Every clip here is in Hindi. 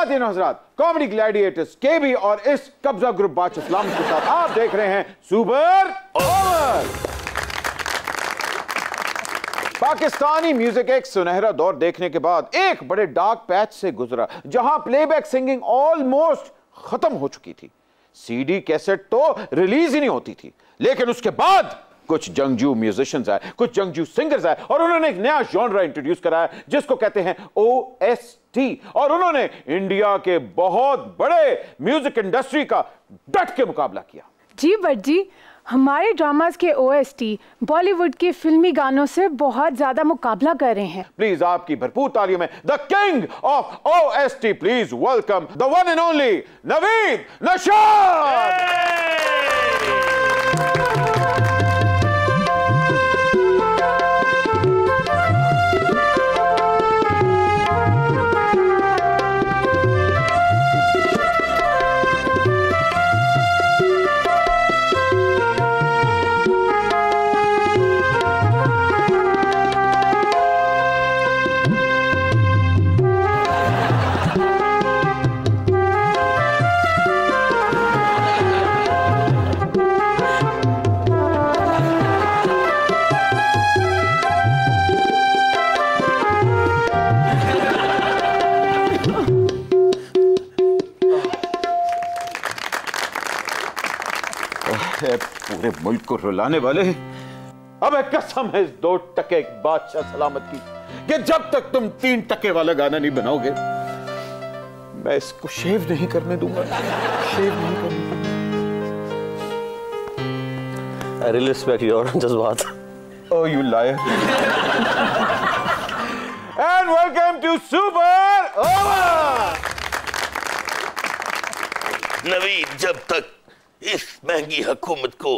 ख्वातीन हज़रात, कॉमेडी ग्लैडिएटर्स केबी और इस कब्जा ग्रुप बाच इस्लाम के साथ आप देख रहे हैं सुपर ओवर। पाकिस्तानी म्यूजिक एक सुनहरा दौर देखने के बाद एक बड़े डार्क पैच से गुजरा, जहां प्लेबैक सिंगिंग ऑलमोस्ट खत्म हो चुकी थी। सीडी कैसेट तो रिलीज ही नहीं होती थी। लेकिन उसके बाद कुछ जंगजू म्यूजिशियंस आए, कुछ जंगजू सिंगर्स आए और उन्होंने एक नया जॉनरा इंट्रोड्यूस कराया जिसको कहते हैं OST। और उन्होंने इंडिया के बहुत बड़े म्यूजिक इंडस्ट्री का डट के मुकाबला किया। जी बट जी, हमारे ड्रामास के OST बॉलीवुड के फिल्मी गानों से बहुत ज्यादा मुकाबला कर रहे हैं। प्लीज आपकी भरपूर तालियों में the king of OST, please welcome the one and only Naveed Nashad. पूरे मुल्क को रुलाने वाले। अब एक कसम है इस 2 टके बादशाह सलामत की कि जब तक तुम 3 टके वाला गाना नहीं बनाओगे मैं इसको शेव नहीं करने दूंगा। शेव नहीं करने दूंगा। I really respect your जज्बात। Oh, you liar. And welcome to Super Over. Naveed, जब तक इस महंगी हुकूमत को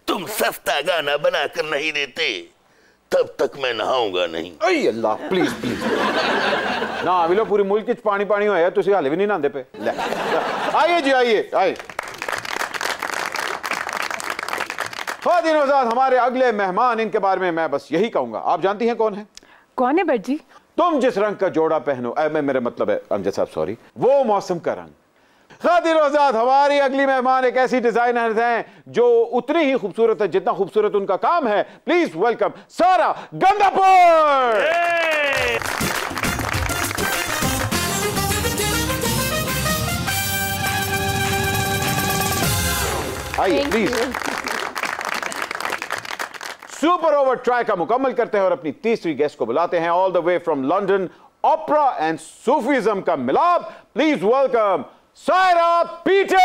तुम सस्ता गाना बनाकर नहीं देते तब तक मैं नहाऊंगा नहीं। अय अल्लाह, प्लीज प्लीज ना मिलो, पूरी मुल्क च पानी पानी होया, तुसी हाले भी नहीं नहांदे पे। आइए जी, आइए आइए। ख्वातीन हज़रात, हमारे अगले मेहमान, इनके बारे में मैं बस यही कहूंगा। आप जानती हैं कौन है? कौन है बट जी? तुम जिस रंग का जोड़ा पहनो, मेरा मतलब है अमजद साहब, सॉरी, वो मौसम का रंग। ख्वातीन हज़रात, हमारी अगली मेहमान एक ऐसी डिजाइनर हैं जो उतनी ही खूबसूरत है जितना खूबसूरत उनका काम है। प्लीज वेलकम सारा गंगापुर। आइए प्लीज। सुपर ओवर ट्राई का मुकम्मल करते हैं और अपनी तीसरी गेस्ट को बुलाते हैं all the way from London, opera and Sufism का मिलाप। Please welcome Saira Peter.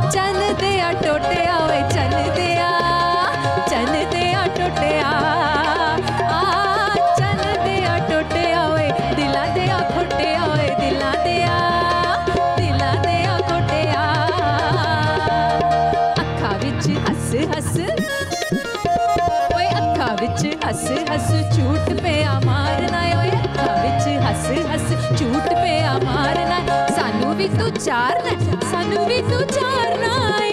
चन दिया टोटिया वे, चन दिया टोटिया, चन दिया टोटिया वे, दिला दिया खोटिया वे, दिला दिया खोटिया। अखा विच हस हस ओए, अखा विच हस हस झूठ पे मारना ओए, अखा विच हस हस झूठ पे मारना। सानू भी तू चारना, सानू भी तू चारना ए,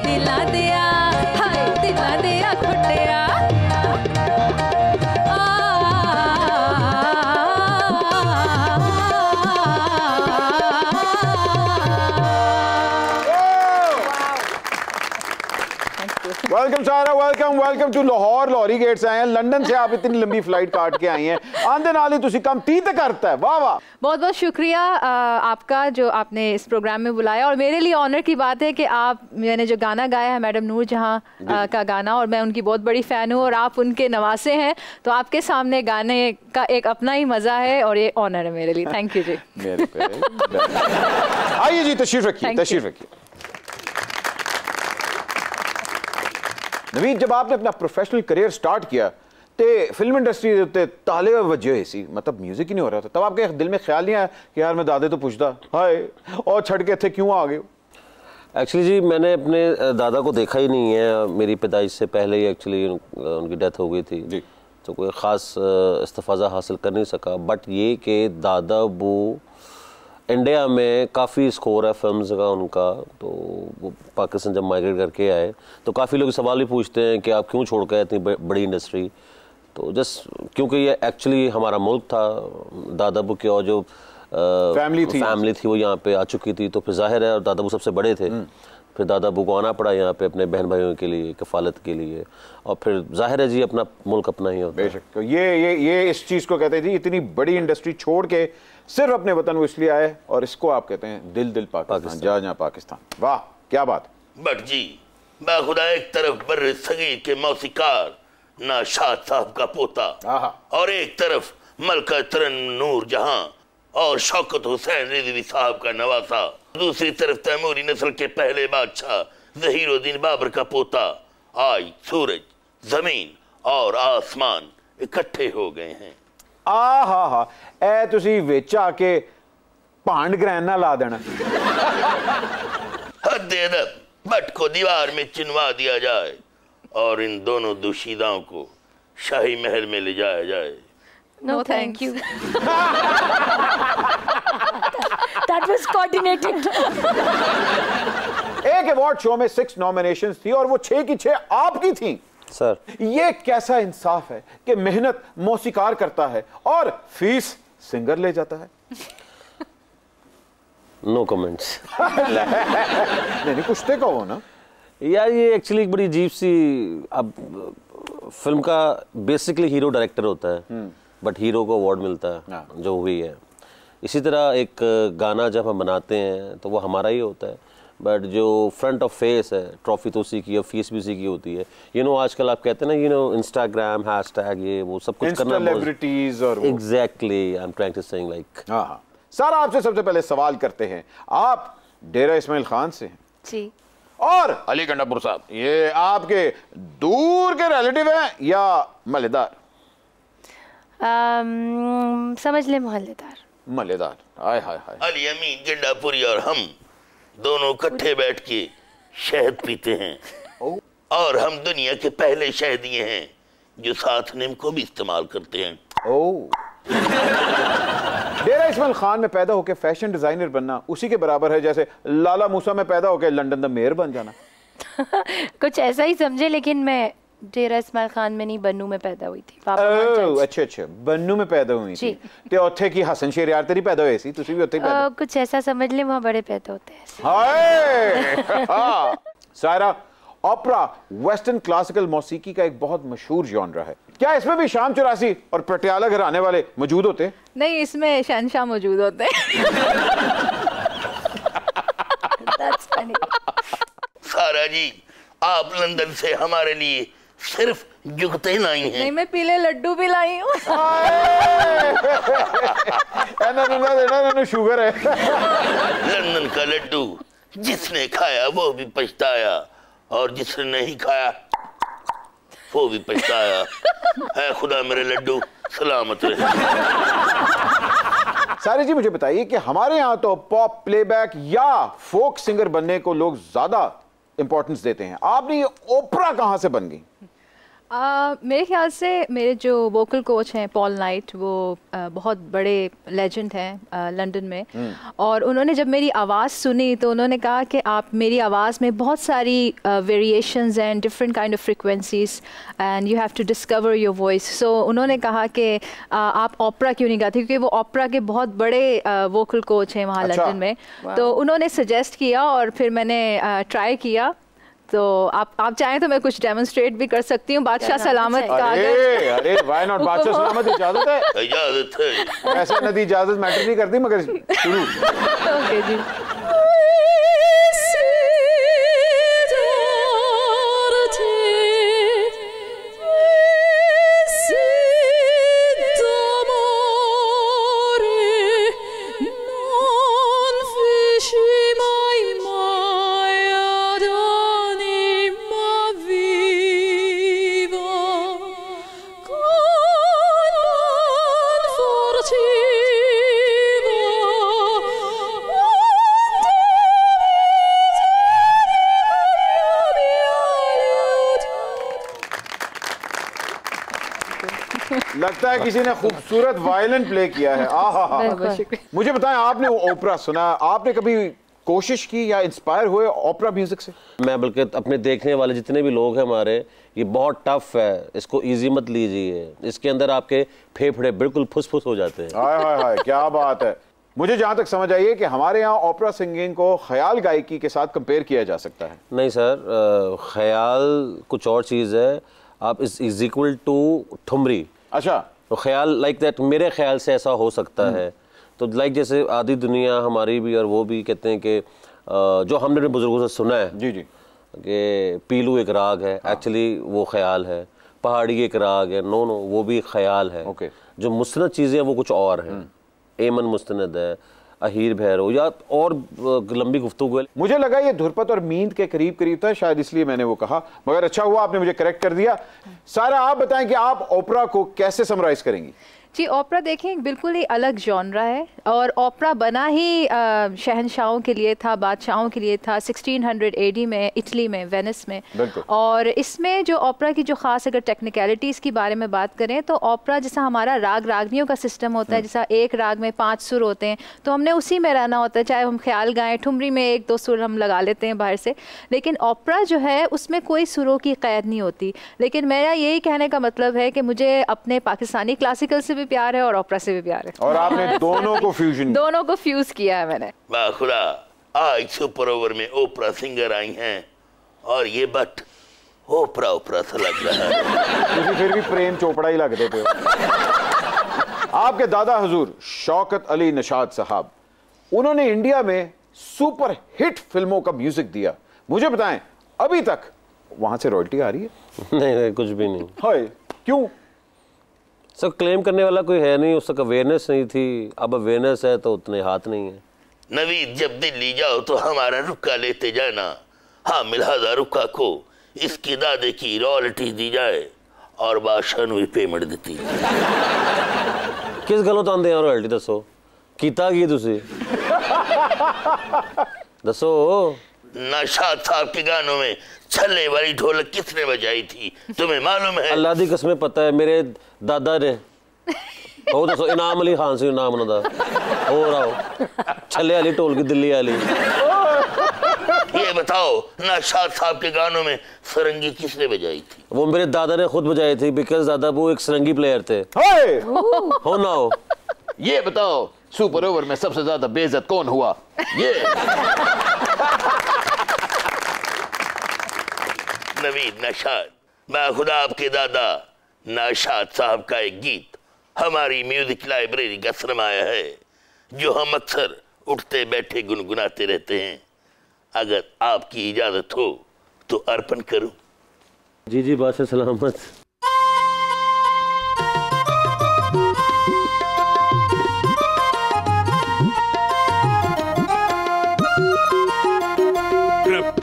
दिला दिया हाय, दिला दिया खोटिया। Welcome Sara, welcome welcome to Lahore. Lahori gate से आए हैं, लंदन से आप इतनी लंबी फ्लाइट काट के आई हैं। आंदे नाल ही तुसी कम 30 तक करता है। वाह वाह, बहुत बहुत शुक्रिया आपका जो आपने इस प्रोग्राम में बुलाया। और मेरे लिए ऑनर की बात है कि मैंने जो गाना गाया है मैडम नूर जहां का गाना, और मैं उनकी बहुत बड़ी फ़ैन हूँ और आप उनके नवासे हैं, तो आपके सामने गाने का एक अपना ही मज़ा है और ये ऑनर है मेरे लिए। थैंक यू जी। आइए जी, तशरीफ रखिए, तशरीफ रखिए। नवीद, जब आपने अपना प्रोफेशनल करियर स्टार्ट किया तो फिल्म इंडस्ट्री के उत्ते ताले वजे हुए सी, मतलब म्यूजिक ही नहीं हो रहा था, तब आपके दिल में ख्याल नहीं आया कि यार मैं दादे तो पूछता हाय और छड़ के थे क्यों आ गए? एक्चुअली जी, मैंने अपने दादा को देखा ही नहीं है। मेरी पैदाइश से पहले ही एक्चुअली उनकी डेथ हो गई थी जी, तो कोई ख़ास इस्तिफ़ाज़ा हासिल कर नहीं सका। बट ये कि दादा वो इंडिया में काफ़ी स्कोर है फिल्म्स का उनका, तो वो पाकिस्तान जब माइग्रेट करके आए तो काफ़ी लोग सवाल भी पूछते हैं कि आप क्यों छोड़ गए इतनी बड़ी इंडस्ट्री। तो जस्ट क्योंकि ये एक्चुअली हमारा मुल्क था, दादा अबू की और जो फैमिली थी वो यहाँ पे आ चुकी थी, तो फिर जाहिर है, और दादा अबू सबसे बड़े थे, फिर दादा अबू को आना पड़ा यहाँ पे अपने बहन भाइयों के लिए, कफालत के लिए, और फिर जाहिर है जी अपना मुल्क अपना ही होता है। बेशक। तो ये इस चीज़ को कहते हैं जी, इतनी बड़ी इंडस्ट्री छोड़ के सिर्फ अपने वतन वो इसलिए आए, और इसको आप कहते हैं दिल पाकिस्तान, जहाँ पाकिस्तान। वाह क्या बात। बट जी बाखुदा एक तरफ बर्र सगीर के मौसीकार नाशाद साहब का पोता, और एक तरफ मलका तरन नूर जहां और शौकत हुसैन रिजवी साहब का नवासा, दूसरी तरफ तैमूरी नस्ल के पहले बादशाह ज़हीरुद्दीन बाबर का पोता। आज सूरज, जमीन और आसमान इकट्ठे हो गए हैं। हा ए तुसी विच आके भांड ग्रैन ना ला देना। हद अदब, बट को दीवार में चिनवा दिया जाए और इन दोनों दुशीदाओं को शाही महल में ले जाया जाए। No, thank you. That was coordinated. एक अवार्ड शो में 6 नॉमिनेशंस थी और वो 6 की 6 आपकी थी। सर ये कैसा इंसाफ है कि मेहनत मौसीकार करता है और फीस सिंगर ले जाता है। No comments. नहीं कुछ तो कहो ना यार, ये एक्चुअली एक बड़ी अजीब सी, अब फिल्म का बेसिकली हीरो डायरेक्टर होता है, बट हीरो को अवार्ड मिलता है जो भी है। इसी तरह एक गाना जब हम बनाते हैं तो वो हमारा ही होता है, बट जो फ्रंट ऑफ फेस है, ट्रॉफी तो उसी की है, फीस भी उसी की होती है। आजकल आप कहते हैं ना, इंस्टाग्राम हैशटैग, ये वो सब कुछ करना, सेलिब्रिटीज और exactly I am trying to saying like. हाँ सारा आपसे सबसे पहले सवाल करते हैं, आप डेरा इस्माइल खान से हैं जी। और अली गंडापुर साहब ये आपके दूर के रिलेटिव हैं या मलेदार? समझ ले मोहल्लेदार। मलेदार। हाय हाय हाय। अली अमीन गंडापुरी और हम दोनों इकट्ठे बैठ के शहद पीते हैं, और हम दुनिया के पहले शहदिये हैं जो साथ नीम को भी इस्तेमाल करते हैं। डेरा इस्माइल खान में पैदा होकर फैशन डिजाइनर बनना उसी के बराबर है जैसे लाला मूसा में पैदा होकर लंदन द मेयर बन जाना। कुछ ऐसा ही समझे, लेकिन मैं डेरा इस्माइल खान में नहीं, बन्नू में पैदा हुई थी। अच्छा बन्नू में पैदा हुई थी ते उत्थे की हसन शेरियार तेरी पैदा हुई सी, तुसी भी उत्थे पैदा? कुछ ऐसा समझ ले, वहाँ बड़े पैदा होते हैं। हाय सायरा, ओपेरा वेस्टर्न क्लासिकल मौसीकी का एक बहुत मशहूर जॉनरा है, क्या इसमें भी शाम 84 और पटियाला घराने वाले मौजूद होते हैं? नहीं, इसमें शहनशाह मौजूद होते हैं। That's funny. सारा जी, आप लंदन से हमारे लिए सिर्फ जुगते लाई हैं। नहीं, मैं पीले लड्डू भी लाई हूँ। शुगर है। लंदन का लड्डू जिसने खाया वो भी पछताया, और जिसने नहीं खाया वो भी पछताया। है खुदा मेरे लड्डू सलामत रहे। सारी जी मुझे बताइए कि हमारे यहाँ तो पॉप प्लेबैक या फोक सिंगर बनने को लोग ज्यादा इंपॉर्टेंस देते हैं, आपने ये ओपेरा कहाँ से बन गई? मेरे ख्याल से मेरे जो वोकल कोच हैं पॉल नाइट, वो बहुत बड़े लेजेंड हैं लंदन में, और उन्होंने जब मेरी आवाज़ सुनी तो उन्होंने कहा कि आप, मेरी आवाज़ में बहुत सारी variations and different kind of frequencies and you have to discover your voice. So उन्होंने कहा कि आप ओपेरा क्यों नहीं गाती, क्योंकि वो ओपेरा के बहुत बड़े वोकल कोच हैं वहाँ लंदन में। तो उन्होंने सजेस्ट किया और फिर मैंने ट्राई किया। तो आप चाहें तो मैं कुछ डेमोन्स्ट्रेट भी कर सकती हूँ। बादशाह सलामत का अरे व्हाई नॉट, बादशाह सलामत इजाजत है, इजाजत है। ऐसे नदी इजाजत मैटर नहीं करती, मगर शुरू। ओके जी। लगता है किसी ने खूबसूरत वायलिन प्ले किया है। मुझे बताएं, आपने ओपरा सुना, आपने कभी कोशिश की या इंस्पायर हुए ओपरा म्यूजिक से? मैं बल्कि अपने देखने वाले जितने भी लोग हैं हमारे, ये बहुत टफ है, इसको इजी मत लीजिए, इसके अंदर आपके फेफड़े बिल्कुल फुस-फुस हो जाते हैं। हाय हाय हाय, क्या बात है। मुझे जहां तक समझ आई है कि हमारे यहाँ ओपरा सिंगिंग को ख्याल गायकी के साथ कंपेयर किया जा सकता है। नहीं सर, ख्याल कुछ और चीज़ है। आप इज इक्वल टू ठुमरी। अच्छा, तो ख्याल लाइक दैट मेरे ख्याल से ऐसा हो सकता है। तो लाइक जैसे आधी दुनिया हमारी भी और वो भी कहते हैं कि जो हमने अपने बुजुर्गों से सुना है जी जी, कि पीलू एक राग है, एक्चुअली वो ख्याल है। पहाड़ी एक राग है, नो वो भी ख्याल है। ओके। जो मुस्तनद चीज़ें हैं वो कुछ और हैं। एमन मुस्तनद है, अहीर भैरव, या और लंबी गुफ्तगू है। मुझे लगा ये धुरपत और मींद के करीब करीब था, शायद इसलिए मैंने वो कहा, मगर अच्छा हुआ आपने मुझे करेक्ट कर दिया। सारा, आप बताएं कि आप ओपरा को कैसे समराइज करेंगी? जी, ओपरा देखें बिल्कुल ही अलग जॉनरा है, और ओपरा बना ही शहनशाहों के लिए था, बादशाहों के लिए था 1600 AD में इटली में, वेनिस में। और इसमें जो ओपरा की जो ख़ास अगर टेक्निकलिटीज़ की बारे में बात करें तो ओपरा जैसा हमारा राग रागनियों का सिस्टम होता है, जैसा एक राग में 5 सुर होते हैं, तो हमने उसी में रहना होता है, चाहे हम ख्याल गाएं, ठुमरी में 1-2 सुर हम लगा लेते हैं बाहर से। लेकिन ओपरा जो है उसमें कोई सुरों की क़ैद नहीं होती। लेकिन मेरा यही कहने का मतलब है कि मुझे अपने पाकिस्तानी क्लासिकल से प्यार है और ओपरा से भी प्यार है, और आपने दोनों को फ्यूज किया है मैंने। वाह खुदा, आज सुपर ओवर में ओपरा सिंगर आई हैं और ये बट ओपरा ओपरा सा लग रहा है। फिर भी प्रेम चोपड़ा ही लगते थे। आपके दादा हुजूर शौकत अली नशाद साहब, उन्होंने इंडिया में सुपर हिट फिल्मों का म्यूजिक दिया। मुझे बताएं, अभी तक वहां से रॉयल्टी आ रही है? नहीं, कुछ भी नहीं। हाय, क्यों? सर, क्लेम करने वाला कोई है नहीं, उस तक अवेयरनेस नहीं थी। अब अवेयरनेस है तो उतने हाथ नहीं है। नवीद, जब दिल्ली जाओ तो हमारा रुक्का लेते जाना। हाँ, मिलहाजा रुक्का को इसकी दादे की रॉयल्टी दी जाए और बादशाह भी पेमेंट दी। किस गलों तो आंदे रॉयल्टी दसो, कीता की तुसी दसो। नशाद साहब के गानों में छल्ले वाली ढोलक किसने बजाई थी, तुम्हें मालूम है? अल्लाह दी कसमें पता है, मेरे दादा ने। वो दसो, इनाम अली खान से नाम उन्हों दा। और आओ, छल्ले वाली ढोल की दिल्ली वाली। ये बताओ, नशाद साहब के गानों में सरंगी किसने बजाई थी? वो मेरे दादा ने खुद बजाई थी, बिकॉज दादा वो एक सरंगी प्लेयर थे। हो ना हो। ये बताओ, सुपर ओवर में सबसे ज्यादा बेइज्जत कौन हुआ? ये नवीद नशाद, बाखुदा आपके दादा नशाद साहब का एक गीत हमारी म्यूजिक लाइब्रेरी का सरमाया है, जो हम अक्सर उठते बैठे गुनगुनाते रहते हैं। अगर आपकी इजाजत हो तो अर्पण करूं। जी जी, बात से सलामत।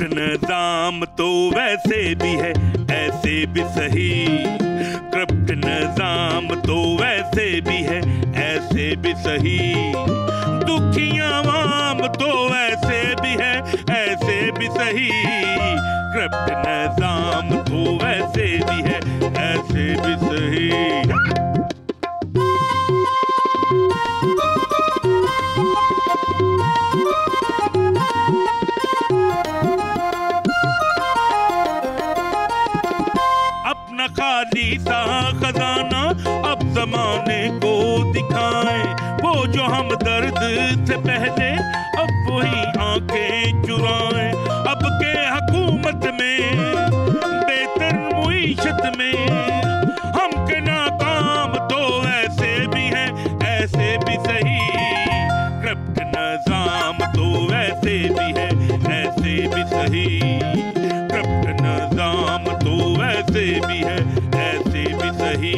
निज़ाम तो वैसे भी है, ऐसे भी सही। करप्ट निज़ाम तो वैसे भी है, ऐसे भी सही। दुखी आवाम तो वैसे भी है, ऐसे भी सही। करप्ट निज़ाम तो वैसे भी है, ऐसे भी सही। खाली सा खजाना अब जमाने को दिखाए, वो जो हम दर्द से पहले अब वही आंखें चुराए। अब के हुकूमत में बेहतर मुईशत में हम के नाकाम तो ऐसे भी है, ऐसे भी सही। करप्ट निज़ाम तो वैसे भी है, ऐसे भी सही। करप्ट निज़ाम तो वैसे भी है, ऐसे भी सही।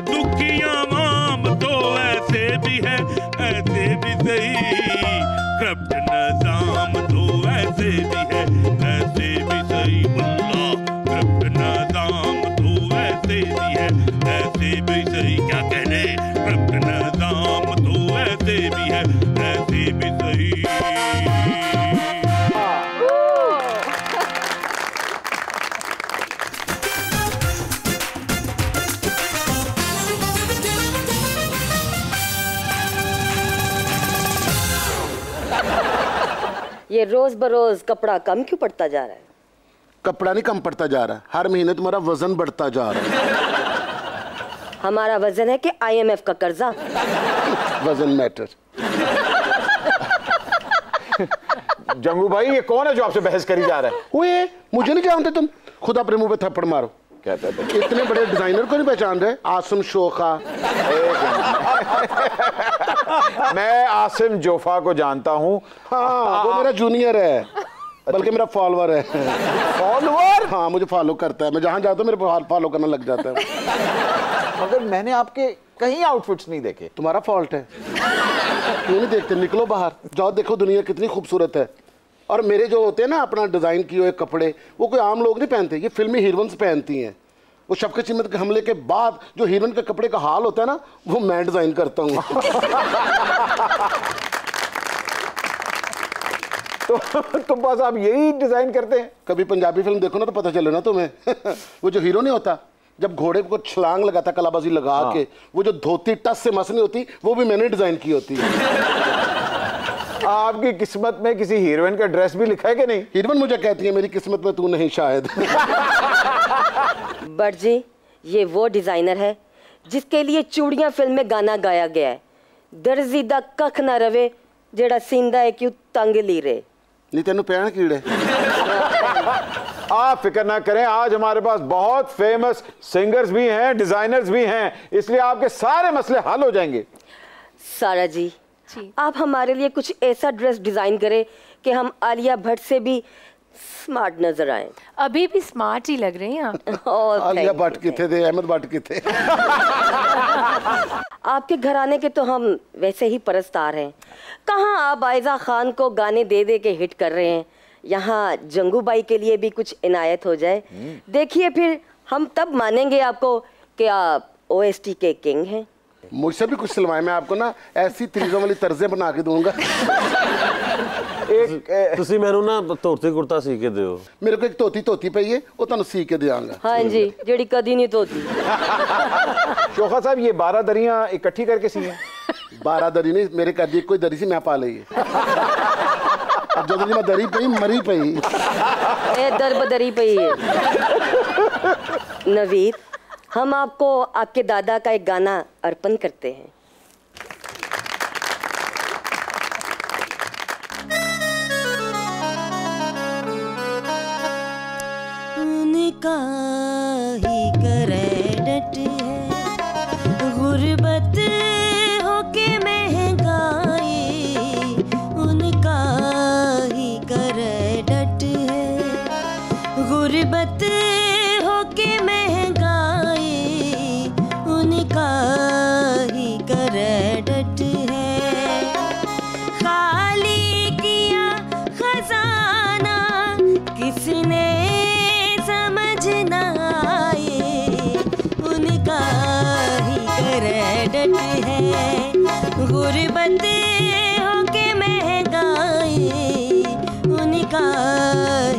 दुखी आवाम तो ऐसे भी है, ऐसे भी सही। करप्ट निज़ाम तो ऐसे भी है, ऐसे भी सही। अल्लाह, करप्ट निज़ाम तो ऐसे भी है, ऐसे भी सही। क्या कहने, करप्ट निज़ाम तो ऐसे भी है, ऐसे भी सही। ये रोज बरोज कपड़ा कम क्यों पड़ता जा रहा है? कपड़ा नहीं कम पड़ता जा रहा, हर महीने तुम्हारा वजन बढ़ता जा रहा है। हमारा वजन है कि IMF का कर्जा? वजन मैटर। जंगू भाई ये कौन है जो आपसे बहस करी जा रहा है? ओए मुझे नहीं जानते तुम, खुद अपने मुंह पे थप्पड़ मारो। कहते थे इतने बड़े डिजाइनर को नहीं पहचान रहे? आसिम शोखा। मैं आसिम जोफा को जानता हूँ। हाँ वो मेरा जूनियर है, बल्कि मेरा फॉलोअर है। फॉलोअर? हाँ मुझे फॉलो करता है, मैं जहाँ जाता हूँ मेरे फॉलो करना लग जाता है। मगर मैंने आपके कहीं आउटफिट्स नहीं देखे। तुम्हारा फॉल्ट है, क्यों नहीं देखते? निकलो बाहर, जाओ देखो दुनिया कितनी खूबसूरत है। और मेरे जो होते हैं ना अपना डिज़ाइन किए हुए कपड़े, वो कोई आम लोग नहीं पहनते, ये फिल्मी हीरोइंस पहनती हैं। वो शफ़क़त चीमत के हमले के बाद जो हीरोइन के कपड़े का हाल होता है ना, वो मैं डिज़ाइन करता हूँ। तो तुम बस आप यही डिज़ाइन करते हैं? कभी पंजाबी फिल्म देखो ना तो पता चले ना तुम्हें। वो जो हीरो नहीं होता, जब घोड़े को छलांग लगाता कलाबाजी लगा के, वो जो धोती टस से मस नहीं होती, वो भी मैंने डिज़ाइन की होती है। आपकी किस्मत में किसी हीरोइन का ड्रेस भी लिखा है कि नहीं? हीरोइन मुझे कहती है मेरी किस्मत में तू नहीं शायद। बट जी ये वो डिजाइनर है जिसके लिए चूड़ियां फिल्म में गाना गाया गया है, दर्जी दा कख ना रवे जेड़ा सींदा है क्यों तंग ली रे। नहीं तेनू पैण कीड़े। आप फिक्र ना करें, आज हमारे पास बहुत फेमस सिंगर्स भी हैं, डिजाइनर्स भी हैं, इसलिए आपके सारे मसले हल हो जाएंगे। सारा जी आप हमारे लिए कुछ ऐसा ड्रेस डिजाइन करें कि हम आलिया भट्ट से भी स्मार्ट नजर आए। अभी भी स्मार्ट ही लग रहे हैं आप। आलिया भट्ट किथे थे, अहमद भट्ट किथे। आपके घराने के तो हम वैसे ही परस्तार हैं, कहाँ आप आयजा खान को गाने दे दे के हिट कर रहे हैं, यहाँ जंगू बाई के लिए भी कुछ इनायत हो जाए। देखिए फिर हम तब मानेंगे आपको कि आप OST के किंग हैं। मुझसे भी कुछ सिलवाए, मैं आपको ना ऐसी तरीकों वाली तर्जें बना के दूंगा। ਤੁਸੀਂ ਮੈਨੂੰ ਨਾ ਧੋਤੀ ਕੁੜਤਾ ਸੀ ਕੇ ਦਿਓ। मेरे को एक धोती पई है, वो ਤੁਹਾਨੂੰ सी के देंगा। हाँ जी जेड़ी कदी नहीं धोती। शोखा साहब ये 12 दरियां इकट्ठी करके सी हैं? 12 दरी नहीं, मेरे घर दी कोई दरी सी मैं पा ली है। अब जो मैं दरी पई मरी पई ए दरबदरी पई है। नवीद हम आपको आपके दादा का एक गाना अर्पण करते हैं। उनका ही क्रेडिट है गुर्बत होके महंगाई, उनका ही क्रेडिट है गुर्बत होके महंगाई, उनका ही क्रेडिट है। खाली किया खजाना किसने समझ ना आए, उनका ही क्रेडिट है गुर्बत होके महंगाई, उनका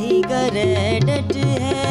ही क्रेडिट है।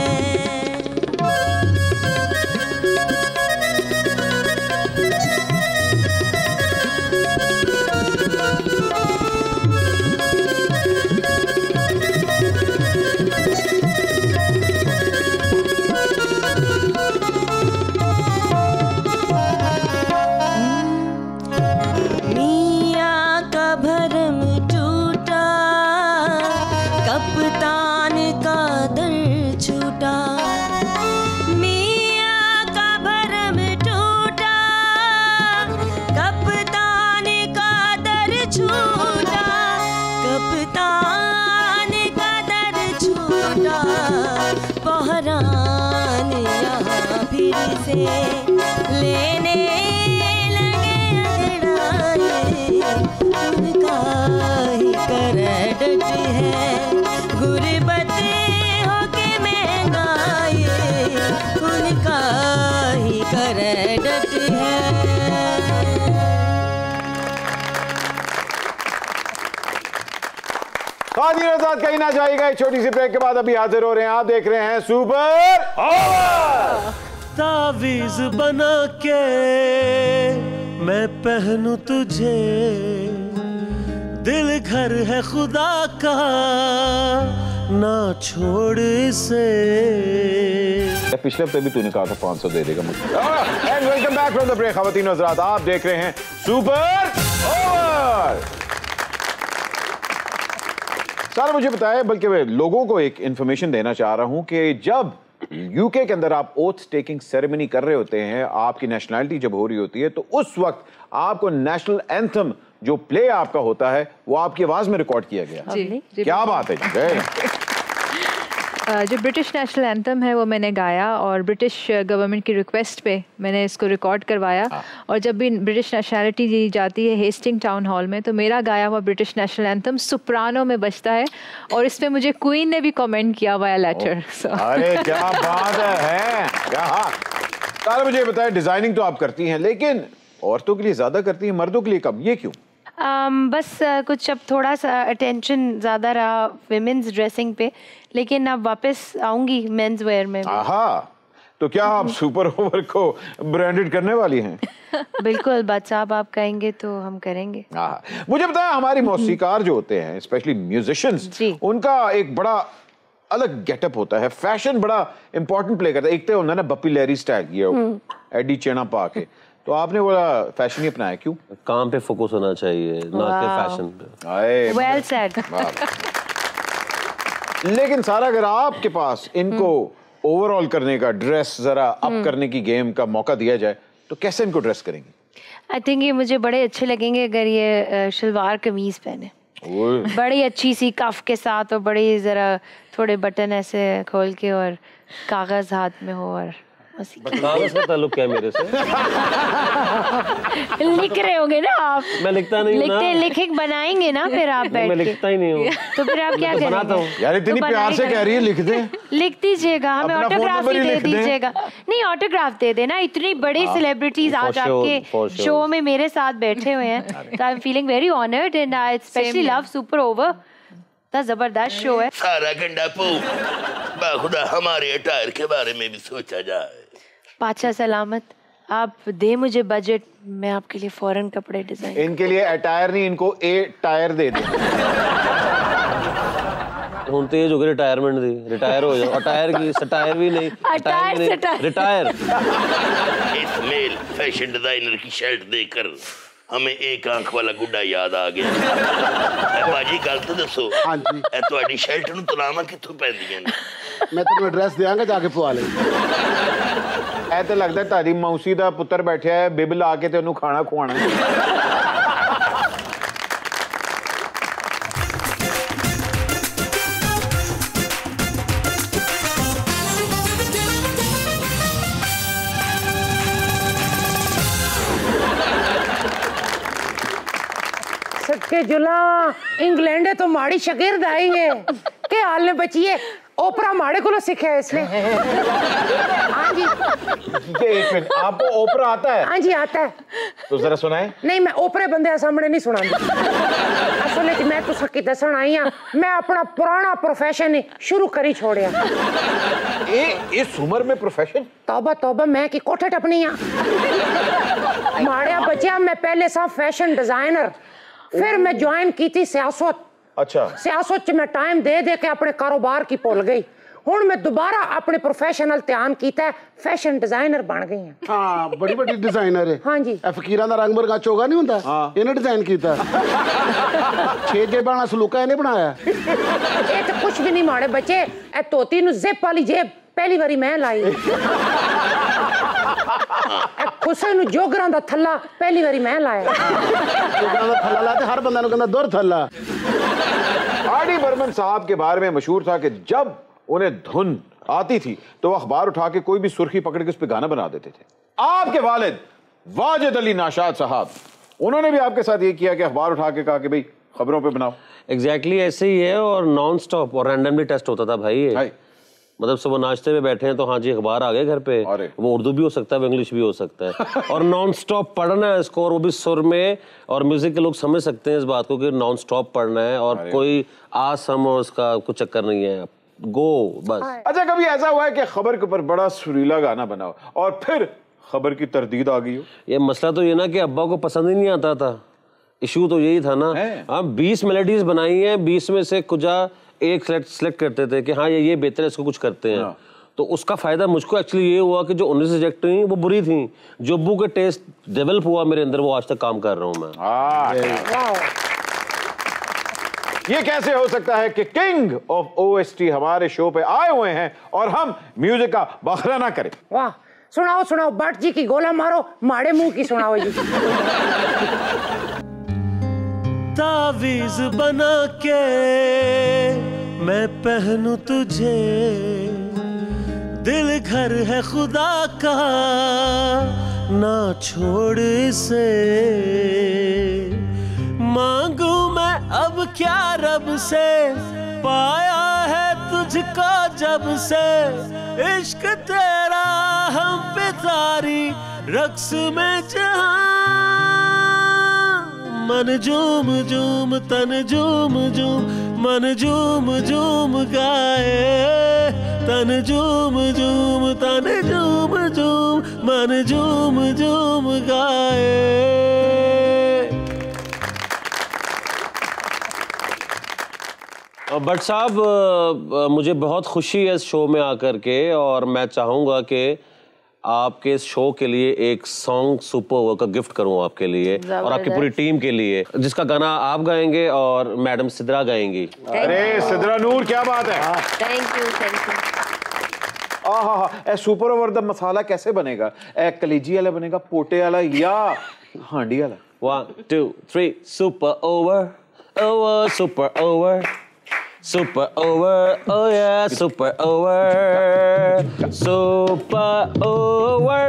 से लेने लगे अंगड़ाई, उनका ही क्रेडिट है गुर्बत होके महंगाई, उनका ही क्रेडिट है। कादिर आजाद कहीं ना जाएगा, एक छोटी सी ब्रेक के बाद अभी हाजिर हो रहे हैं। आप देख रहे हैं सुपर ओवर। तावीज बना के मैं पहनूं तुझे, दिल घर है खुदा का, ना छोड़ इसे। पिछले हफ्ते भी तूने कहा था 500 दे देगा मुझे। And welcome back from the break. ख़वातीन और हज़रात, आप देख रहे हैं सुपर ओवर। सर मुझे बताए, बल्कि मैं लोगों को एक इंफॉर्मेशन देना चाह रहा हूं कि जब यूके के अंदर आप ओथ टेकिंग सेरेमनी कर रहे होते हैं, आपकी नेशनैलिटी जब हो रही होती है, तो उस वक्त आपको नेशनल एंथम जो प्ले आपका होता है वो आपकी आवाज में रिकॉर्ड किया गया। जी, क्या बात है जी। जो ब्रिटिश नेशनल एंथम है वो मैंने गाया और ब्रिटिश गवर्नमेंट की रिक्वेस्ट पे मैंने इसको रिकॉर्ड करवाया। और जब भी ब्रिटिश नेशनलिटी दी जाती है हेस्टिंग टाउन हॉल में, तो मेरा गाया हुआ ब्रिटिश नेशनल एंथम सोप्रानो में बजता है और इसमें मुझे क्वीन ने भी कमेंट किया हुआ है लेटर। अरे क्या बात है, क्या। मुझे बताए, डिजाइनिंग तो आप करती हैं, लेकिन औरतों के लिए ज्यादा करती हैं, मर्दों के लिए कम, ये क्यों? बस कुछ अब थोड़ा सा अटेंशन ज़्यादा रहा विमेंस ड्रेसिंग पे, लेकिन अब वापस आऊंगी मेंस वेयर में। आहा, तो क्या आप सुपर ओवर को ब्रांडेड करने वाली हैं? बिल्कुल बात साहब, आप कहेंगे तो हम करेंगे। मुझे बताया, हमारी मौसीकार जो होते हैं, स्पेशली म्यूजिशियंस, उनका एक बड़ा अलग गेटअप होता है, फैशन बड़ा इंपॉर्टेंट प्ले करता है। एक तो होता है ना बप्पी लहरी स्टाइल, ये एडी चेना पा के, तो आपने बोला फैशन ही अपनाया, क्यों? काम पे फोकस होना चाहिए, ना कि फैशन पे। Well said. लेकिन सारा अगर आपके पास इनको ओवरऑल करने का, ड्रेस जरा अप करने की गेम का मौका दिया जाए, तो कैसे इनको ड्रेस करेंगे? आई थिंक ये मुझे बड़े अच्छे लगेंगे अगर ये शलवार कमीज पहने, बड़ी अच्छी सी कफ के साथ और बड़ी जरा थोड़े बटन ऐसे खोल के और कागज हाथ में हो। और कागज का ताल्लुक क्या है मेरे से? लिख रहे होंगे ना आप? मैं लिखता नहीं हूं ना। लिखे बनाएंगे ना फिर आप बैठ के। मैं लिखता ही नहीं हूँ। तो फिर आप क्या करेंगे? यार इतनी प्यार से कह रही है, लिख दे। लिख दीजिएगा, हमें ऑटोग्राफ भी दे दीजिएगा। नहीं, ऑटोग्राफ दे देना। इतनी बड़ी सेलिब्रिटीज आज आपके शो में मेरे साथ बैठे हुए हैं, तो I am feeling very honoured and I specially love super over. जबरदस्त शो है। सारा गंडा पो बाखुदा हमारे अटायर के बारे में भी सोचा जाए। पाचा सलामत, आप दे मुझे बजट, मैं आपके लिए फॉरेन कपड़े डिजाइन। इनके लिए अटायर नहीं, इनको ए टायर दे दे। ਹੁਣ ਤੇ ਜੋ रिटायरमेंट दी, रिटायर हो जाओ। अटायर की सटायर भी नहीं, रिटायर। इस मेल फैशन डिजाइनर की शर्ट देखकर हमें एक आंख वाला गुड्डा याद आ गया। बाजी गल तो दसो, हाँ जी, ਤੁਹਾਡੀ शर्ट ਨੂੰ ਤਲਾਵਾਂ ਕਿੱਥੋਂ ਪੈਂਦੀਆਂ ਨੇ? मैं तेन एड्रेस देंगा, जाके पवा ले। ऐ तो लगता है तारी मौसी दा पुत्र बैठा है, बिब ला के ते ओनू खाना खुआना। सच्चे जुला इंग्लैंड तो माड़ी शगिर्द आएंगे के हाल ने बचिए। ओपरा माड़े को सीखे इसने। हाँ जी, एक मिनट, आपको ओपरा आता है? हाँ जी आता है। तो जरा सुनाए। नहीं, मैं ओपरे बंदे सामने नहीं सुना। असल में मैं तो सकी दसन आई हाँ, मैं अपना पुराना प्रोफेशन शुरू करी छोड़िया। इस उम्र में प्रोफेशन? तौबा तौबा, मैं की कोठे टपनी हाँ। माड़िया बचिया, मैं पहले सा फैशन डिजाइनर, फिर मैं ज्वाइन की थी सियासत। अच्छा। सियासत मैं टाइम दे दे के अपने कारोबार की भूल गई। हुण मैं दोबारा अपने प्रोफेशनल ध्यान कीता, फैशन डिजाइनर बन गई हैं। हाँ, बड़ी बड़ी डिजाइनर है। हाँ जी, फकीरां दा रंग बरगा चोगा नहीं हुंदा, इन्हें डिजाइन कीता। 6 जेब वाला सलूका इन्हें बनाया। ये तो कुछ भी नहीं माड़े बच्चे, ए तोती नु जिप वाली जेब पहली बारी मैं लाई। खुसे नु जोगरां दा थल्ला पहली बारी मैं लाया। जोगरां दा थल्ला लाते हर बंदा नु कहंदा दुर थल्ला। आर.डी. बर्मन साहब के बारे में मशहूर था कि जब उन्हें धुन आती थी तो वो अखबार उठा के कोई भी सुर्खी पकड़ के उस पर गाना बना देते थे। आपके वालिद वाजिद अली नाशाद साहब, उन्होंने भी आपके साथ ये किया कि अखबार उठा के कहा कि भाई खबरों पे बनाओ? एग्जैक्टली ऐसे ही है, और नॉन स्टॉप और रैंडमली टेस्ट होता था भाई ये। मतलब सुबह नाश्ते में बैठे हैं तो हाँ जी अखबार आ गए घर पे, वो उर्दू भी हो सकता है, वो इंग्लिश भी हो सकता है। और नॉन स्टॉप पढ़ना है इसको, और वो भी सुर में, और म्यूजिक के लोग समझ सकते हैं इस बात को कि नॉन स्टॉप पढ़ना है, और कोई आसम और उसका कुछ चक्कर नहीं है, गो बस। अच्छा, कभी ऐसा हुआ है कि खबर के ऊपर बड़ा सुरीला गाना बनाओ और फिर खबर की तरदीद आ गई हो? ये मसला तो ये ना कि अब्बा को पसंद ही नहीं आता था, इशू तो यही था ना, हम 20 मेलोडीज बनाई हैं, 20 में से कुछ एक सेलेक्ट करते थे कि हाँ ये बेहतर है, इसको कुछ करते हैं। तो उसका फायदा मुझको एक्चुअली ये हुआ कि जो 19 रिजेक्ट हुई वो बुरी थी, जोब्बू के टेस्ट डेवलप हुआ मेरे अंदर, वो आज तक काम कर रहा हूँ मैं। ये कैसे हो सकता है कि किंग ऑफ ओएसटी हमारे शो पे आए हुए हैं और हम म्यूजिक का बखरा ना करें। वाह, सुनाओ सुनाओ, भट्ट जी की गोला मारो, माड़े मुंह की सुनाओ जी। तावीज बना के मैं पहनूं तुझे, दिल घर है खुदा का ना छोड़ इसे, मांगू मैं अब क्या रब से, पाया है तुझको जब से, इश्क तेरा हम पे तारी रक्स में जहां, मन झूम झूम तन झूम झूम, मन झूम झूम गाए, तन झूम झूम तन झूम झूम, मन झूम झूम गाए। भट्ट साहब, मुझे बहुत खुशी है इस शो में आकर के, और मैं चाहूँगा कि आपके इस शो के लिए एक सॉन्ग सुपर का गिफ्ट करूँ आपके लिए और आपकी पूरी टीम के लिए, जिसका गाना आप गाएंगे और मैडम सिद्रा गाएंगी। अरे सिद्रा नूर, क्या बात है। Thank you. ए सुपर ओवर द मसाला कैसे बनेगा? ए कलेजी वाला बनेगा, पोटे वाला या हांडी वाला? 1 2 3 super over, over super over, super over, oh yeah, super over, super over.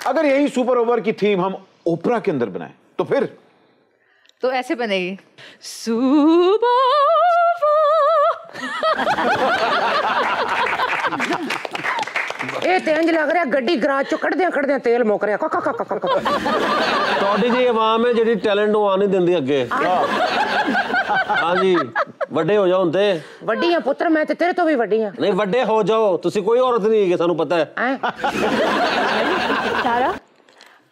अगर यही सुपर ओवर की थीम हम ओपरा के अंदर बनाएं तो फिर तो ऐसे बनेगी, सुपर ਇਹ ਤੇ ਇੰਜ ਲੱਗ ਰਿਹਾ ਗੱਡੀ ਗਰਾਜ ਚੋਂ ਕੱਢਦੇ ਤੇਲ ਮੁੱਕ ਰਿਹਾ। ਤੁਹਾਡੀ ਜੀ ਆਵਾਮ ਹੈ ਜਿਹੜੀ ਟੈਲੈਂਟ ਨੂੰ ਆ ਨਹੀਂ ਦਿੰਦੀ ਅੱਗੇ। ਹਾਂਜੀ, ਵੱਡੇ ਹੋ ਜਾਓ ਹੁਣ ਤੇ। ਵੱਡੀ ਆ ਪੁੱਤਰ, ਮੈਂ ਤੇ ਤੇਰੇ ਤੋਂ ਵੀ ਵੱਡੀ ਆ। ਨਹੀਂ, ਵੱਡੇ ਹੋ ਜਾਓ, ਤੁਸੀਂ ਕੋਈ औरत नहीं है, ਸਾਨੂੰ पता है। सारा,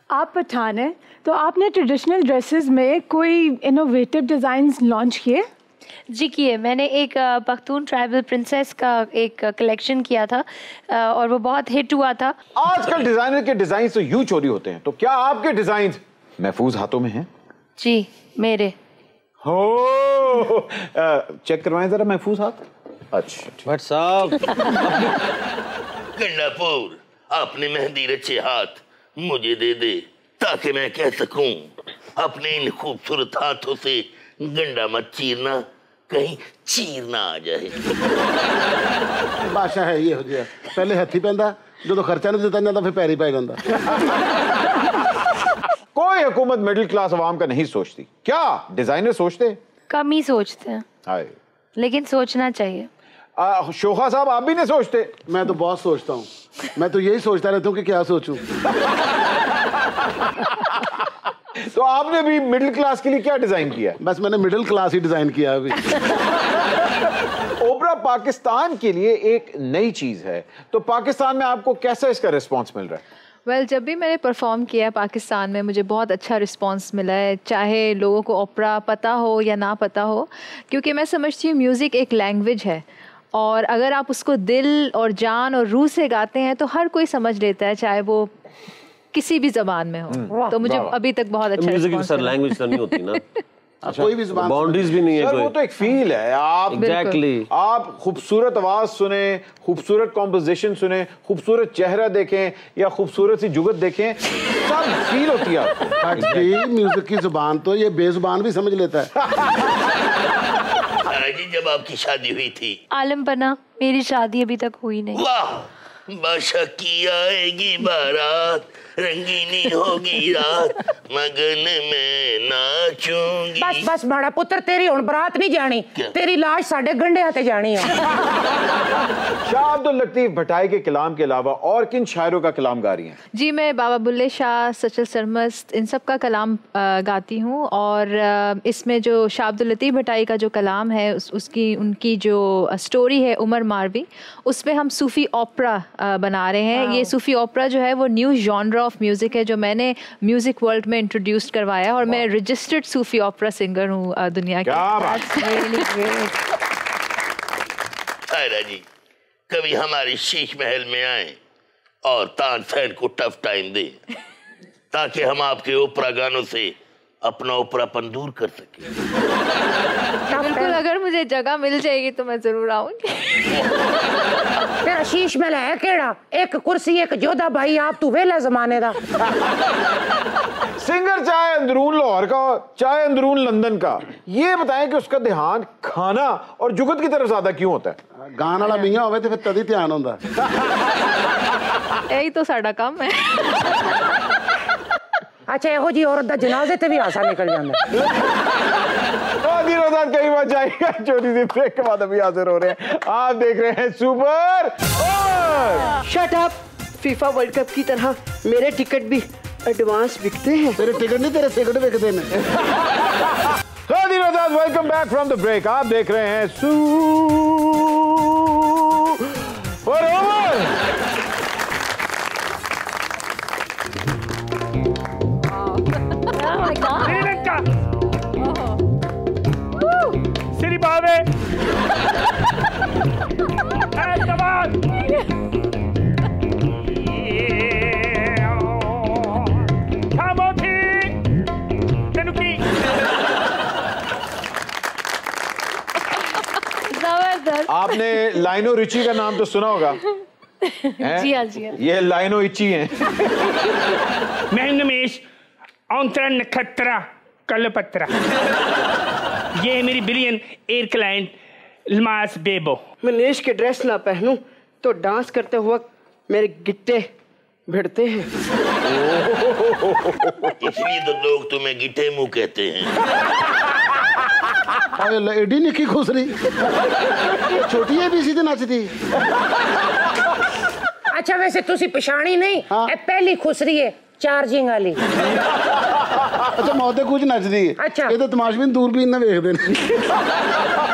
आप पठान हैं तो आपने ट्रेडिशनल ड्रेसेस में कोई इनोवेटिव डिजाइन्स लॉन्च किए? जी किए, मैंने एक पख्तून ट्राइबल प्रिंसेस का एक कलेक्शन किया था और वो बहुत हिट हुआ था। आजकल डिजाइनर के डिजाइन तो यूं चोरी होते हैं, तो क्या आपके डिजाइन महफूज हाथों में हैं? जी मेरे। हो चेक करवाएं जरा महफूज हाथ। अच्छा भट्ट साहब। गंडापुर, अपने मेहंदी रचे हाथ मुझे दे दे ताकि मैं कह सकूं अपने इन खूबसूरत हाथों से गंडा मत चीरना, कहीं चीरना आ जाए। भाषा है ये हो गया, पहले हथी पैंदा, जो खर्चा नहीं देता जाता फिर पैर ही पै जाता। कोई हुकूमत मिडिल क्लास अवाम का नहीं सोचती, क्या डिजाइनर सोचते? कम ही सोचते हैं। हाय, लेकिन सोचना चाहिए। शोखा साहब, आप भी नहीं सोचते? मैं तो बहुत सोचता हूँ, मैं तो यही सोचता रहता हूँ कि क्या सोचूं। तो आपने भी मिडिल क्लास के लिए क्या डिजाइन किया? बस मैंने मिडिल क्लास ही डिजाइन किया अभी। ओपरा पाकिस्तान के लिए एक नई चीज है, तो पाकिस्तान में आपको कैसा इसका रिस्पांस मिल रहा है? वेल, जब भी मैंने परफॉर्म किया पाकिस्तान में मुझे बहुत अच्छा रिस्पांस मिला है, चाहे लोगों को ओपरा पता हो या ना पता हो, क्योंकि मैं समझती हूँ म्यूज़िक एक लैंग्वेज है और अगर आप उसको दिल और जान और रूह से गाते हैं तो हर कोई समझ लेता है, चाहे वो किसी भी जबान में हो। तो मुझे अभी तक बहुत अच्छा म्यूजिक की सर लैंग्वेज तो नहीं होती ना। अच्छा, कोई भी ज़बान, बाउंड्रीज भी नहीं है कोई। वो तो एक फील है। आप एग्जैक्टली आप खूबसूरत आवाज सुने, खूबसूरत कॉम्पोजिशन सुने, खूबसूरत चेहरा देखें या खूबसूरत सी जुगत देखें, सब फील होती है आपको। म्यूजिक की जुबान तो ये बेजुबान भी समझ लेता है। जी, जब आपकी शादी हुई थी? आलम बना, मेरी शादी अभी तक हुई नहीं। वाह, बादशाह की आएगी बारात, रंगीनी होगी रात, मगन में नाचूंगी। बस बस माड़ा पुत्र, तेरी हुण बरात नहीं जानी, तेरी लाश साडे गंढियां ते जानी है। शाह अब्दुल लतीफ भट्टाई के कलाम के अलावा और किन शायरों का कलाम गा रही हैं? जी, मैं बाबा बुल्ले शाह, सचल सरमस्त, इन सब का कलाम गाती हूँ। और इसमें जो शाह अब्दुल लतीफ भट्टाई का जो कलाम है, उनकी जो स्टोरी है उमर मारवी, उसमें हम सूफ़ी ओपरा बना रहे हैं। ये सूफ़ी ओपरा जो है वो न्यू जॉनरा ऑफ म्यूज़िक है जो मैंने म्यूज़िक वर्ल्ड में इंट्रोड्यूस करवाया, और मैं रजिस्टर्ड सूफ़ी ओपरा सिंगर हूँ दुनिया की। सायरा जी, कभी हमारे शीश महल में आए और तानसेन को टफ टाइम दे, ताकि हम आपके ओपरा गानों से अपना ओपरापन दूर कर सके। बिल्कुल, अगर मुझे जगह मिल जाएगी तो मैं जरूर आऊंगी। तेरा शीश महल है केड़ा? एक कुर्सी, एक जोधा भाई, आप तू वेला जमाने दा। सिंगर चाहे अंदरून लाहौर का हो, चाहे अंदरून लंदन का, ये बताएं कि उसका ध्यान खाना और जुगत की तरफ ज्यादा क्यों होता है? गान वाला मियां होवे ते फिर तदी ध्यान होंदा। यही तो साडा काम है। अच्छा, एहो जी औरत दा जनाजे ते भी आसा निकल जांदा। कई बार जाएगा, छोटी सी ब्रेक के बाद अभी हाजिर हो रहे हैं। आप देख रहे हैं super over. Shut up. FIFA world cup की तरह मेरे टिकट भी एडवांस बिकते हैं। तेरे टिकट नहीं, तेरे सिगरेट बिकते हैं। Welcome back from the break. आप देख रहे हैं सुपर ओवर। श्रीलंका सिरी बावे हैदराबाद खामोशी तनुकी। आपने लाइनो रिची का नाम तो सुना होगा। जी हाँ, जी हाँ। ये लाइनो इची हैं। मैं नमेश औंतरा नखत्रा कलपत्रा। ये है मेरी बिलियन एयर क्लाइंट लमास बेबो। मनीष के ड्रेस ना पहनूं तो डांस करते हुए मेरे गिट्टे भिड़ते हैं। इसलिए तो लोग तुम्हें गिट्टे मुंह कहते हैं। एडी निकी खुसरी छोटी है भी सीधे नचदी। अच्छा, वैसे तुसी पछाणी नहीं, ए पहली खुसरी है चार्जिंग वाली। अच्छा, मौत दे कुछ नचदी है। अच्छा, ये तो तमाशबीन दूरबीन ना देखदे ने।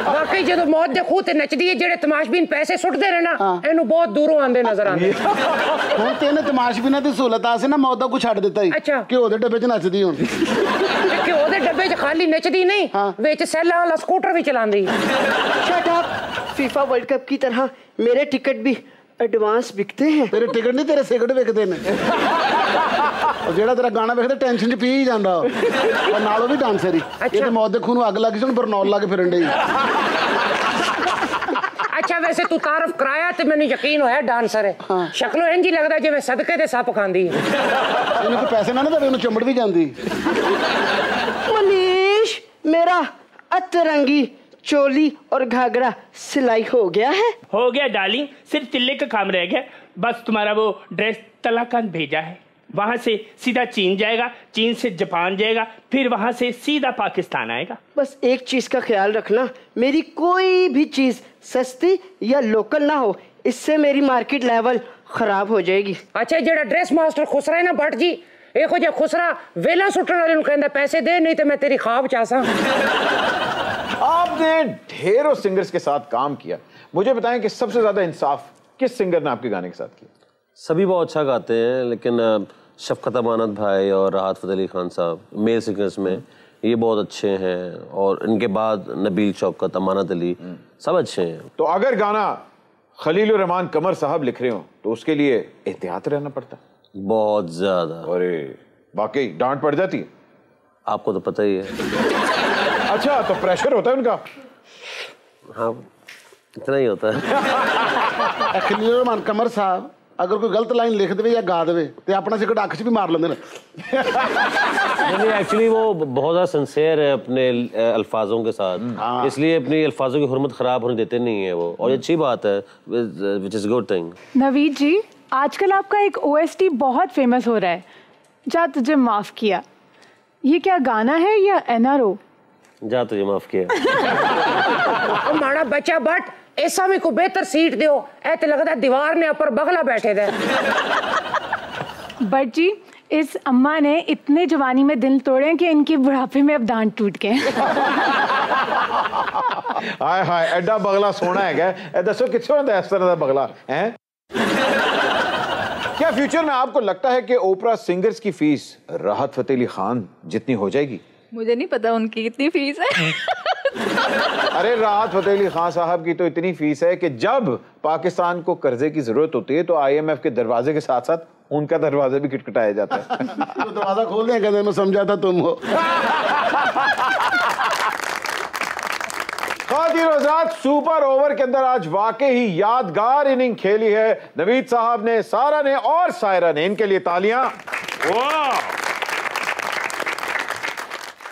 वाकई जो मौत दे खूह ते नचदी है, जेड़े तमाशबीन पैसे सुटदे ने ना, इनु बहुत दूरों आंदे नजर आंदे। हुण ते ने तमाशबीनां दी सहूलत आसे ना मौत दा कुछ छड्ड दित्ता ही। अच्छा, घ्यो दे डब्बे च नचदी हुण। घ्यो दे डब्बे च खाली नचदी नहीं, विच सैला वाला स्कूटर भी चलांदी। Shut up. FIFA world cup की तरह मेरे टिकट भी एडवांस बिकते हैं। तेरे टिकट नहीं, तेरे सिगरेट बिकते ने। और जेड़ा तेरा गाना वेखदा टेंशन च पी ही जांदा, और नालों भी डांसर ही। ये तो मौत दे खूह नूं अग लग गई, बरनौल ला के फिरन डई। अच्छा, वैसे तू तारफ कराया ते मैनू यकीन होया डांसर है। शक्लों इंज ही लगदा जिवें सदके दे सप खांदी है। इन्हें कोई पैसे ना ना देवे, उन्हें चुंबड़ भी जांदी। मनीष, मेरा अतरंगी चोली और घाघरा सिलाई हो गया है। हो गया डार्लिंग, सिर्फ तिल्ले का काम रह गया। बस तुम्हारा वो ड्रेस तलाकान भेजा है, वहां से सीधा चीन जाएगा, चीन से जापान जाएगा, फिर वहां से सीधा पाकिस्तान आएगा। बस एक चीज का ख्याल रखना, मेरी कोई भी चीज सस्ती या लोकल ना हो, इससे मेरी मार्केट लेवल खराब हो जाएगी। अच्छा, जेड़ा ड्रेस मास्टर खुसरा है ना भट्ट जी, एक जो खुसरा वेला सुटन वाले नु कहंदा पैसे दे, नहीं तो मैं तेरी ख्वाब चासा। आपने ढेरों सिंगर्स के साथ काम किया, मुझे बताएं कि सबसे ज्यादा इंसाफ किस सिंगर ने आपके गाने के साथ किया? सभी बहुत अच्छा गाते हैं, लेकिन शफकत अमानत भाई और राहत फ़तेह अली खान साहब मेल सिंगर्स में ये बहुत अच्छे हैं, और इनके बाद नबील शौकत, अमानत अली, सब अच्छे हैं। तो अगर गाना खलीलुर रहमान कमर साहब लिख रहे हो तो उसके लिए एहतियात रहना पड़ता? बहुत ज्यादा। अरे वाकई डांट पड़ जाती है? आपको तो पता ही है। अच्छा, तो प्रेशर होता है उनका? हाँ, इतना ही होता है। खलीलुर रहमान कमर साहब अगर कोई गलत लाइन लिख दे या गा दे तो अपना सिगरेट अख च भी मार लेंगे। नहीं, एक्चुअली वो बहुत ज़्यादा सिंसियर है अपने अल्फाजों के साथ, इसलिए अपनी अल्फाजों की हुर्मत ख़राब होने देते नहीं है वो, और ये अच्छी बात है, which is good thing. Naveed ji, आजकल आपका एक OST बहुत फेमस हो रहा है, जा तुझे माफ़ किया। ये क्या गाना है या NRO? जा तुझे माफ किया। माड़ा बच्चा बट ऐसा में को बेहतर सीट दियो, ऐसे लगता दीवार ने ऊपर बगला बैठे थे। बट जी इस अम्मा ने इतने जवानी में दिल तोड़े कि इनके बुढ़ापे में अब दांत टूट गए। हाय हाय एडा बगला सोना है क्या? दसो किसको होता है इस तरह का बगला है? क्या फ्यूचर में आपको लगता है कि ओपरा सिंगर्स की फीस राहत फतेह अली खान जितनी हो जाएगी? मुझे नहीं पता उनकी कितनी फीस है। अरे राहत फतेह अली खान साहब की तो इतनी फीस है कि जब पाकिस्तान को कर्जे की जरूरत होती है तो IMF के दरवाजे के साथ साथ उनका दरवाजा भी खटखटाया जाता है। तो दरवाजा खोल दें, कहते मैं समझा था तुम हो। खातिन और हज़रात, सुपर ओवर के अंदर आज वाकई ही यादगार इनिंग खेली है नवीद साहब ने, सारा ने और सायरा ने। इनके लिए तालियां।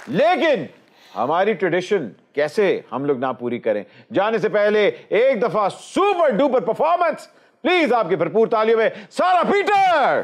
लेकिन हमारी ट्रेडिशन कैसे हम लोग ना पूरी करें? जाने से पहले एक दफा सुपर डुपर परफॉर्मेंस प्लीज आपकी भरपूर तालियों में सारा पीटर।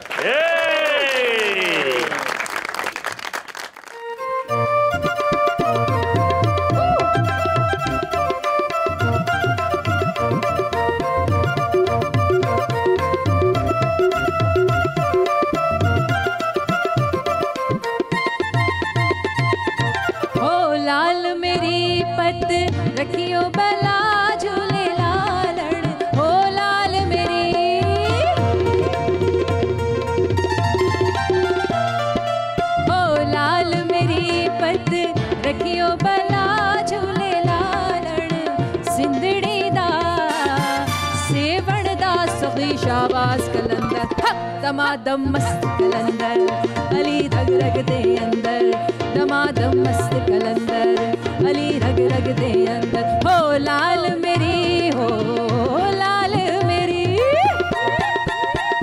रखियो बला झूले लालण हो लाल मेरी, हो लाल मेरी पत रखियो बला झूले लालण सिंधड़ी दा सेवण दा सखी शाबाश कलंदर दमादम मस्त कलंदर अली रग रग दे अंदर दमादम मस्त कलंदर अली रग रग दे अंदर हो लाल मेरी, हो लाल मेरी।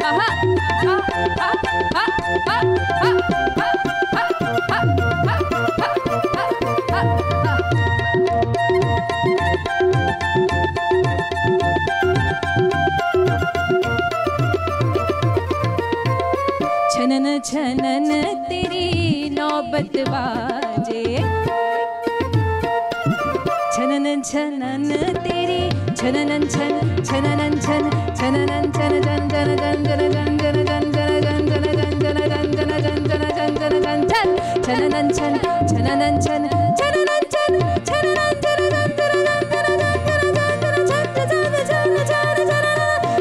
आहा आ आ आ आ छनन छनन तेरी नौबत बाजे, छनन छनन तेरी छनन छन छनन छन छनन छन जन जन जन जन जन जन जन जन जन जन जन जन जन जन जन जन जन जन छनन छन छनन छन छनन छन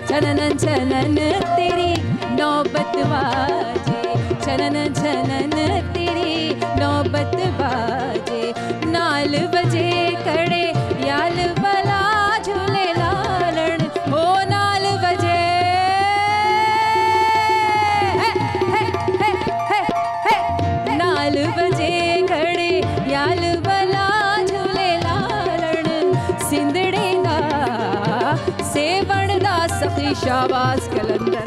छनन छनन छनन तेरी नौबत बाजे, छनन छनन तेरी नौबत बाजे नाल बजे कड़े याल बला झूले लालण हो नाल बजे नाल बजे कड़े याल बला झूले लालण सिंधड़े दा सेवण दा सखी शाबाश कलंदर